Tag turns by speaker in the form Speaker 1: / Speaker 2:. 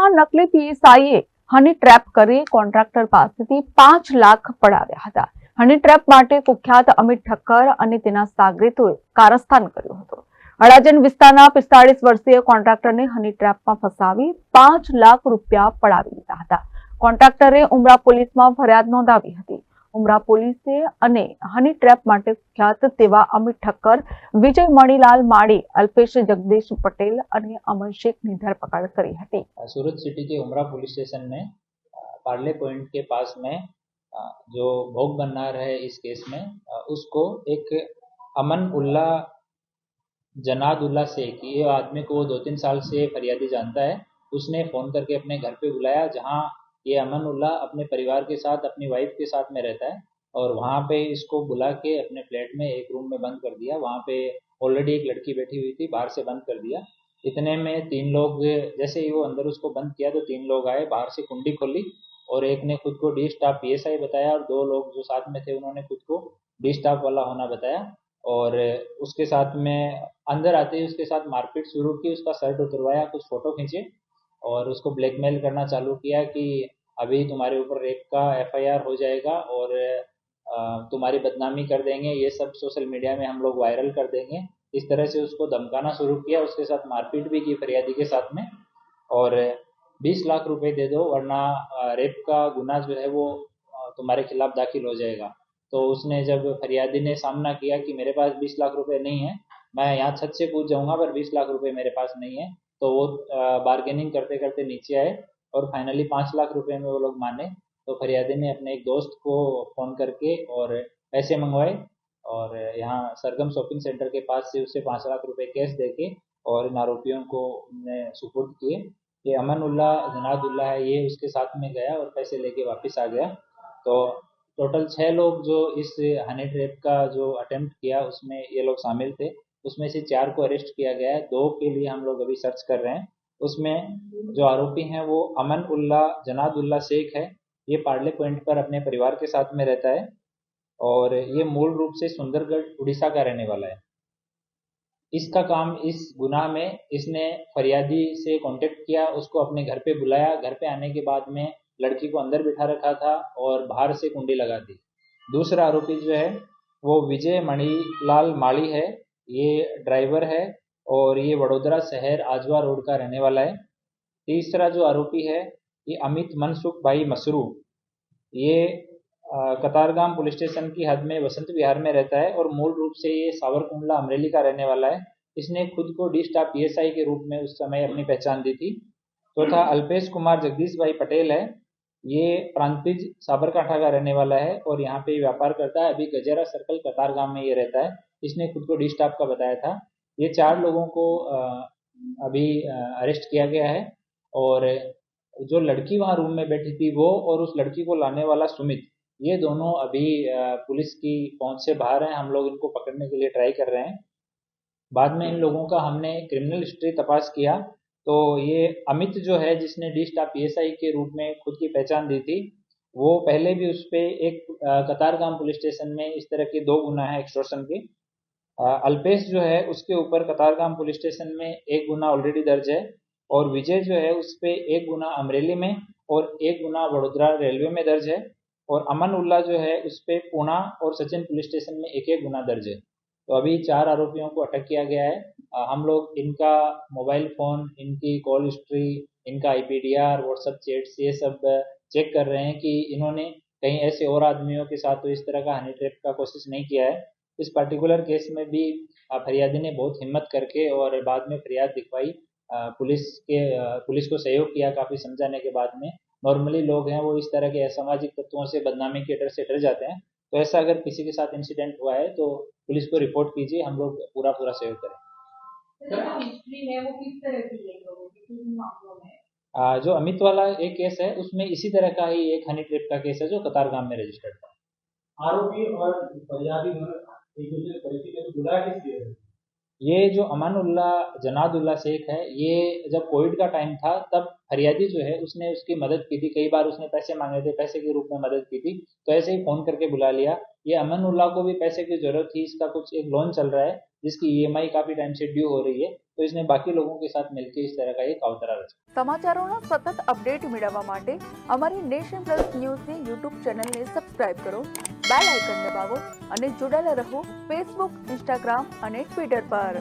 Speaker 1: સુરતમાં નકલી પીએસઆઈએ હની ટ્રેપ કરી કોન્ટ્રાક્ટર પાસેથી 5 લાખ પડાવ્યા હતા। હની ટ્રેપ માટે કુખ્યાત અમિત ઠક્કર અને તેના સાગરીતોએ કારસ્તાન કર્યું હતું। અડાજણ વિસ્તારના 45 વર્ષીય કોન્ટ્રાક્ટરને હની ટ્રેપમાં ફસાવી 5 લાખ રૂપિયા પડાવી લીધા હતા। કોન્ટ્રાક્ટરે ઉમરા પોલીસમાં ફરિયાદ નોંધાવી હતી। ઉમરા પોલીસે અને હની ટ્રેપ માટે કુખ્યાત તેવા અમિત ઠક્કર, વિજય મणिलाल माड़ी, अल्पेश जगदीश पटेल और अमन शेख की धरपकड़ करी थी।
Speaker 2: सूरत सिटी के उमरा पुलिस स्टेशन में पार्ले पॉइंट के पास में जो भोग बननार है इस केस में उसको एक अमन उल्ला जनाद उल्ला शेख, ये आदमी को 2-3 साल से फरियादी जानता है। उसने फ़ोन करके अपने घर पे बुलाया, जहां ये अमन उल्ला अपने परिवार के साथ, अपनी वाइफ के साथ में रहता है, और वहाँ पे इसको बुला के अपने फ्लैट में एक रूम में बंद कर दिया। वहाँ पे ऑलरेडी एक लड़की बैठी हुई थी, बाहर से बंद कर दिया। इतने में 3 लोग, जैसे ही वो अंदर उसको बंद किया तो 3 लोग आए, बाहर से कुंडी खोली और एक ने खुद को डी स्टाफ पीएसआई बताया और 2 लोग जो साथ में थे उन्होंने खुद को डी स्टाफ वाला होना बताया। और उसके साथ में अंदर आते ही उसके साथ मारपीट शुरू की, उसका शर्ट उतरवाया, कुछ फ़ोटो खींचे और उसको ब्लैकमेल करना चालू किया कि अभी तुम्हारे ऊपर रेप का एफआईआर हो जाएगा और तुम्हारी बदनामी कर देंगे, ये सब सोशल मीडिया में हम लोग वायरल कर देंगे। इस तरह से उसको धमकाना शुरू किया। उसके साथ मारपीट भी की फरियादी के साथ में, और 20 लाख रुपए दे दो वरना रेप का गुना जो है वो तुम्हारे खिलाफ दाखिल हो जाएगा। तो उसने, जब फरियादी ने सामना किया कि मेरे पास 20 लाख रुपए नहीं है, मैं यहाँ छत से कूद जाऊँगा पर 20 लाख रुपए मेरे पास नहीं है, तो वो बार्गेनिंग करते करते नीचे आए और फाइनली 5 लाख रुपए में वो लोग माने। तो फरियादी ने अपने एक दोस्त को फ़ोन करके और पैसे मंगवाए और यहाँ सरगम शॉपिंग सेंटर के पास से उससे 5 लाख रुपए कैश देके और इन आरोपियों को सुपुर्द किए। ये अमन उल्ला जनाद उल्ला है, ये उसके साथ में गया और पैसे लेके वापस आ गया। तो टोटल 6 लोग जो इस हनी ट्रैप का जो अटेम्प्ट किया उसमें ये लोग शामिल थे। उसमें से 4 को अरेस्ट किया गया है, 2 के लिए हम लोग अभी सर्च कर रहे हैं। उसमें जो आरोपी हैं वो अमन उल्ला जनाद उल्ला शेख है। ये पार्ले पॉइंट पर अपने परिवार के साथ में रहता है और ये मूल रूप से सुंदरगढ़ उड़ीसा का रहने वाला है। इसका काम, इस गुनाह में इसने फरियादी से कांटेक्ट किया, उसको अपने घर पे बुलाया। घर पे आने के बाद में लड़की को अंदर बिठा रखा था और बाहर से कुंडी लगा दी। दूसरा आरोपी जो है वो विजय मणिलाल माड़ी है, ये ड्राइवर है और ये वडोदरा शहर आजवा रोड का रहने वाला है। तीसरा जो आरोपी है ये अमित मनसुख भाई मसरू, ये कतारगाम पुलिस स्टेशन की हद में वसंत विहार में रहता है और मूल रूप से ये सावरकुंडला अमरेली का रहने वाला है। इसने खुद को डी स्टाफ पीएसआई के रूप में उस समय अपनी पहचान दी थी। चौथा अल्पेश कुमार जगदीश भाई पटेल है, ये प्रांतिज साबरकांठा का रहने वाला है और यहाँ पे व्यापार करता है। अभी गजेरा सर्कल कतारगाम में ये रहता है। इसने खुद को डी स्टाफ का बताया था। ये 4 लोगों को अभी अरेस्ट किया गया है और जो लड़की वहाँ रूम में बैठी थी वो और उस लड़की को लाने वाला सुमित, ये दोनों अभी पुलिस की पहुंच से बाहर हैं। हम लोग इनको पकड़ने के लिए ट्राई कर रहे हैं। बाद में इन लोगों का हमने क्रिमिनल हिस्ट्री तपास किया तो ये अमित जो है, जिसने डी स्टाफ पीएसआई के रूप में खुद की पहचान दी थी, वो पहले भी उस पर एक कतारगाम पुलिस स्टेशन में इस तरह के 2 गुना है एक्सटॉर्शन के। अल्पेश जो है उसके ऊपर कतारगाम पुलिस स्टेशन में 1 गुना ऑलरेडी दर्ज है और विजय जो है उस पर 1 गुना अमरेली में और 1 गुना वडोदरा रेलवे में दर्ज है और अमन उल्ला जो है उस पर पूना और सचिन पुलिस स्टेशन में 1-1 गुना दर्ज है। तो अभी 4 आरोपियों को अटक किया गया है। हम लोग इनका मोबाइल फ़ोन, इनकी कॉल हिस्ट्री, इनका आईपीडीआर, व्हाट्सएप चैट्स, ये सब चेक कर रहे हैं कि इन्होंने कहीं ऐसे और आदमियों के साथ तो इस तरह का हनी ट्रैप का कोशिश नहीं किया है। इस पर्टिकुलर केस में भी फरियादी ने बहुत हिम्मत करके और बाद में फरियाद दिखवाई, पुलिस को सहयोग किया काफ़ी समझाने के बाद में। नॉर्मली लोग हैं वो इस तरह के असामाजिक तत्वों से, बदनामी के डर से डर जाते हैं। तो ऐसा अगर किसी के साथ इंसिडेंट हुआ है तो पुलिस को रिपोर्ट कीजिए, हम लोग पूरा सहयोग करें।
Speaker 3: हिस्ट्री है वो किस तरह की है लोगों की, किन मामलों में?
Speaker 2: जो अमित वाला एक केस है उसमें इसी तरह का ही एक हनी ट्रैप का केस है जो कतारगाम में रजिस्टर्ड था।
Speaker 4: आरोपी और फरियादी एक दूसरे से परिचित है, बुलाया किस लिए?
Speaker 2: ये जो अमन उल्ला जनाद उल्ला शेख है, ये जब कोविड का टाइम था तब फरियादी जो है उसने उसकी मदद की थी। कई बार उसने पैसे मांगे थे, पैसे के रूप में मदद की थी, तो ऐसे ही फ़ोन करके बुला लिया। ये अमन उल्ला को भी पैसे की ज़रूरत थी, इसका कुछ एक लोन चल रहा है जिसकी ईएमआई काफ़ी टाइम से ड्यू हो रही है। तो इसने बाकी लोगों के साथ मिलकर इस तरह का एक कावतरा रचा।
Speaker 1: સમાચારોના સતત અપડેટ મેળવવા માટે અમારી નેશન પ્લસ ન્યૂઝની યુટ્યુબ ચેનલને સબસ્ક્રાઇબ કરો, બેલ આઇકન દબાવો અને જોડાયેલા રહો ફેસબુક, ઇન્સ્ટાગ્રામ અને ટ્વિટર પર।